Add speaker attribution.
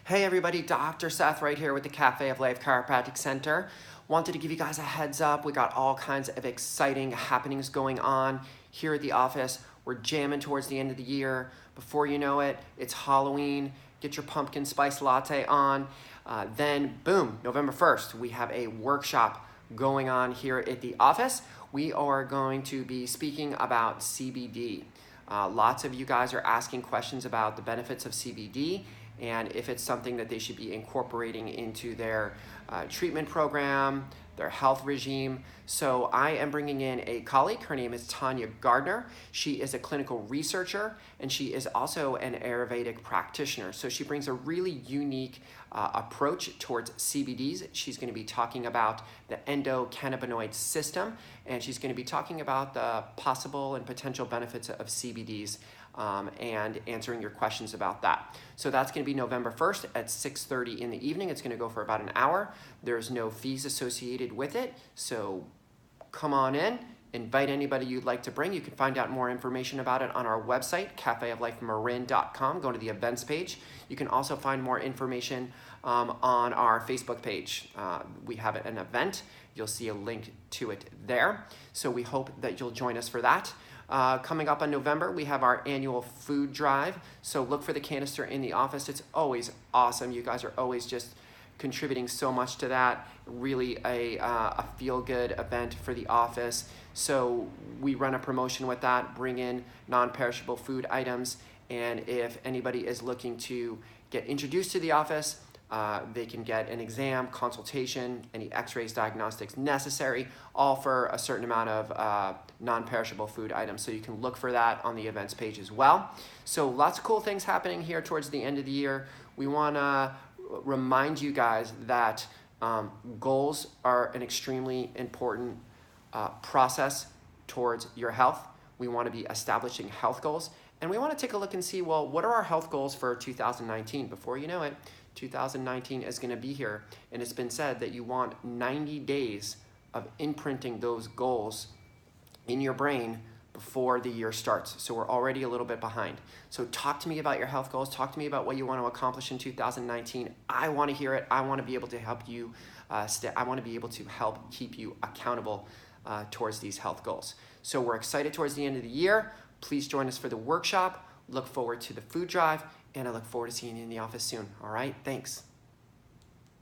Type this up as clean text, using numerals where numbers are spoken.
Speaker 1: Hey everybody, Dr. Seth right here with the Cafe of Life Chiropractic Center. Wanted to give you guys a heads up. We got all kinds of exciting happenings going on here at the office. We're jamming towards the end of the year. Before you know it, it's Halloween. Get your pumpkin spice latte on. Then boom, November 1st, we have a workshop going on here at the office. We are going to be speaking about CBD. Lots of you guys are asking questions about the benefits of CBD and if it's something that they should be incorporating into their treatment program, their health regime. So I am bringing in a colleague. Her name is Tanya Gardner. She is a clinical researcher and she is also an Ayurvedic practitioner. So she brings a really unique approach towards CBDs. She's going to be talking about the endocannabinoid system, and she's going to be talking about the possible and potential benefits of CBDs and answering your questions about that. So that's going to be November 1st at 6:30 in the evening. It's going to go for about an hour. There's no fees associated with it, so come on in. Invite anybody you'd like to bring. You can find out more information about it on our website, cafeoflifemarin.com. Go to the events page. You can also find more information on our Facebook page. We have an event. You'll see a link to it there. So we hope that you'll join us for that. Coming up in November, we have our annual food drive. So look for the canister in the office. It's always awesome. You guys are always just contributing so much to that. Really a feel-good event for the office. So we run a promotion with that, bring in non-perishable food items, and if anybody is looking to get introduced to the office, they can get an exam, consultation, any x-rays, diagnostics necessary, all for a certain amount of non-perishable food items. So you can look for that on the events page as well. So lots of cool things happening here towards the end of the year. We want to remind you guys that goals are an extremely important process towards your health. We want to be establishing health goals, and we want to take a look and see, well, what are our health goals for 2019? Before you know it, 2019 is going to be here, and it's been said that you want 90 days of imprinting those goals in your brain before the year starts. So we're already a little bit behind. So talk to me about your health goals. Talk to me about what you want to accomplish in 2019. I want to hear it. I want to be able to help you. I want to be able to help keep you accountable towards these health goals. So we're excited towards the end of the year. Please join us for the workshop. Look forward to the food drive, and I look forward to seeing you in the office soon. All right, thanks.